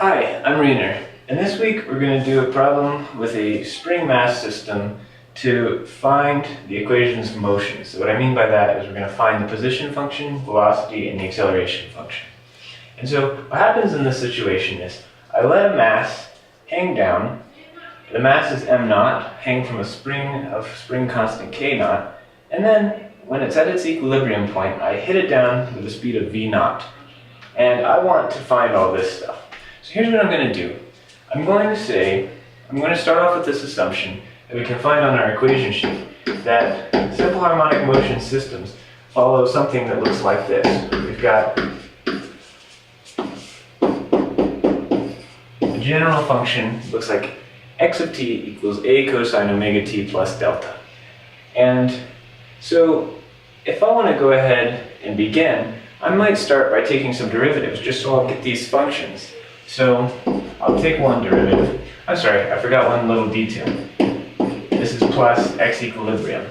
Hi, I'm Rainer, and this week we're going to do a problem with a spring mass system to find the equations of motion. So what I mean by that is we're going to find the position function, velocity, and the acceleration function. And so what happens in this situation is I let a mass hang down. The mass is m naught, hang from a spring constant k naught, and then when it's at its equilibrium point, I hit it down with a speed of v naught. And I want to find all this stuff. So here's what I'm going to do. I'm going to start off with this assumption that we can find on our equation sheet that simple harmonic motion systems follow something that looks like this. We've got the general function looks like x of t equals a cosine omega t plus delta. And so if I want to go ahead and begin, I might start by taking some derivatives just so I'll get these functions. So I'll take one derivative. I'm sorry, I forgot one little detail. This is plus x equilibrium,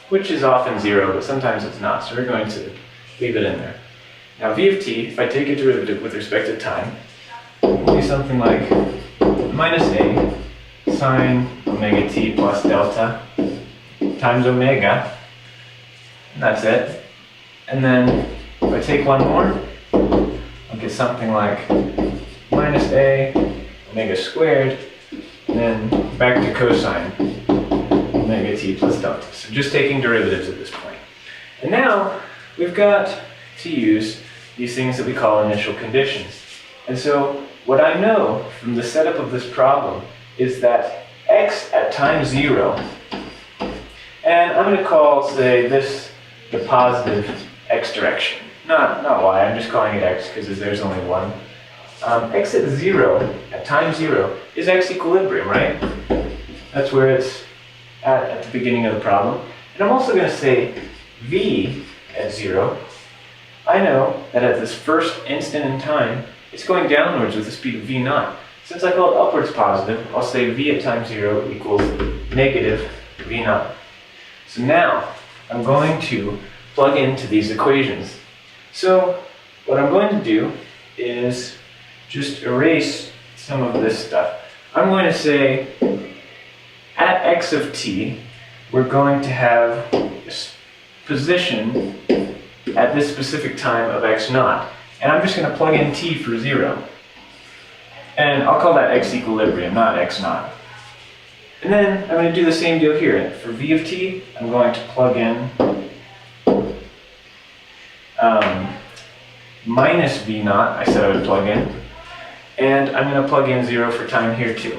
which is often 0, but sometimes it's not, so we're going to leave it in there. Now v of t, if I take a derivative with respect to time, will be something like minus a sine omega t plus delta times omega, and that's it. And then if I take one more, I'll get something like minus a omega squared, and then back to cosine omega t plus delta. So just taking derivatives at this point. And now we've got to use these things that we call initial conditions. And so what I know from the setup of this problem is that x at time 0, and I'm going to call, say, this the positive x direction. Not y, I'm just calling it x because there's only one. X at 0, at time 0, is x equilibrium, right? That's where it's at the beginning of the problem. And I'm also going to say v at 0. I know that at this first instant in time, it's going downwards with the speed of v naught. Since I call it upwards positive, I'll say v at time 0 equals negative v naught. So now I'm going to plug into these equations. So what I'm going to do is just erase some of this stuff. I'm going to say at x of t, we're going to have this position at this specific time of x naught. And I'm just going to plug in t for 0. And I'll call that x equilibrium, not x naught. And then I'm going to do the same deal here. For v of t, I'm going to plug in minus v naught, I said I would plug in. And I'm going to plug in 0 for time here too.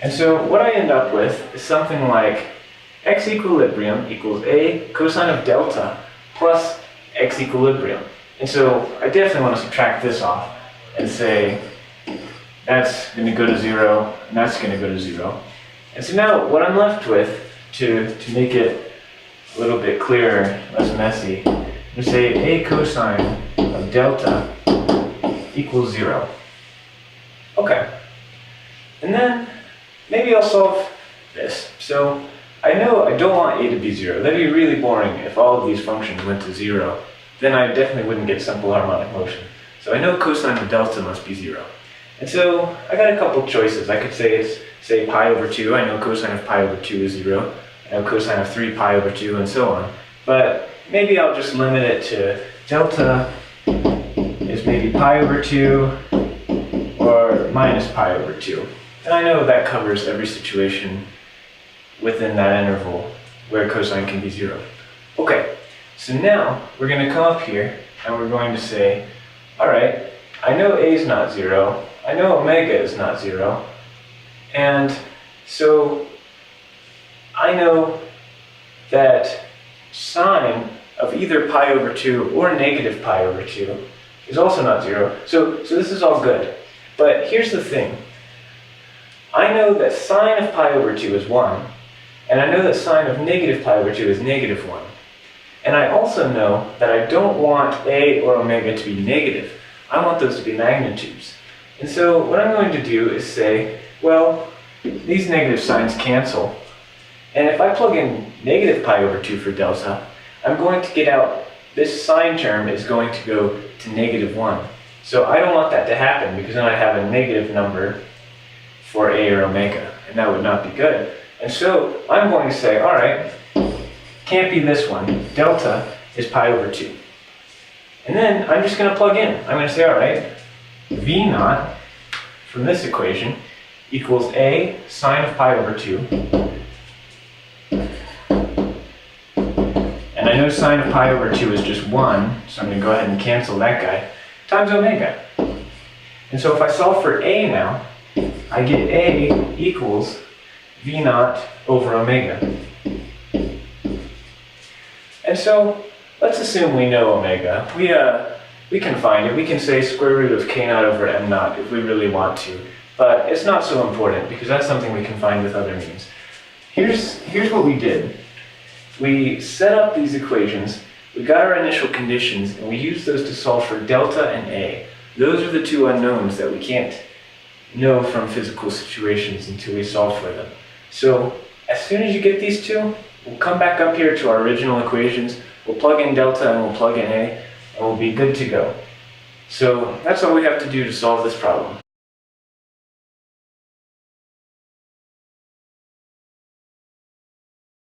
And so what I end up with is something like x equilibrium equals a cosine of delta plus x equilibrium. And so I definitely want to subtract this off and say that's going to go to 0 and that's going to go to 0. And so now what I'm left with to make it a little bit clearer, less messy, we say a cosine of delta equals 0. Okay. And then maybe I'll solve this. So I know I don't want a to be 0. That'd be really boring if all of these functions went to 0. Then I definitely wouldn't get simple harmonic motion. So I know cosine of delta must be 0. And so I got a couple choices. I could say it's, say, pi over 2. I know cosine of pi over 2 is 0. I know cosine of 3 pi over 2, and so on. But maybe I'll just limit it to delta is maybe pi over 2 or minus pi over 2. And I know that covers every situation within that interval where cosine can be 0. Okay, so now we're going to come up here and we're going to say, alright, I know a is not 0, I know omega is not 0, and so I know that sine of either pi over 2 or negative pi over 2 is also not 0. So this is all good. But here's the thing. I know that sine of pi over 2 is 1, and I know that sine of negative pi over 2 is negative 1. And I also know that I don't want a or omega to be negative. I want those to be magnitudes. And so what I'm going to do is say, well, these negative signs cancel. And if I plug in negative pi over 2 for delta, I'm going to get out, this sine term is going to go to negative 1. So I don't want that to happen because then I have a negative number for A or omega, and that would not be good. And so I'm going to say, all right, can't be this one. Delta is pi over 2. And then I'm just going to plug in. I'm going to say, all right, V naught from this equation equals A sine of pi over 2. And I know sine of pi over 2 is just 1, so I'm going to go ahead and cancel that guy, times omega. And so if I solve for A now, I get A equals V naught over omega. And so let's assume we know omega. We can find it. We can say square root of k naught over m naught if we really want to. But it's not so important because that's something we can find with other means. Here's what we did. We set up these equations, we got our initial conditions, and we used those to solve for delta and A. Those are the two unknowns that we can't know from physical situations until we solve for them. So as soon as you get these two, we'll come back up here to our original equations, we'll plug in delta and we'll plug in A, and we'll be good to go. So that's all we have to do to solve this problem.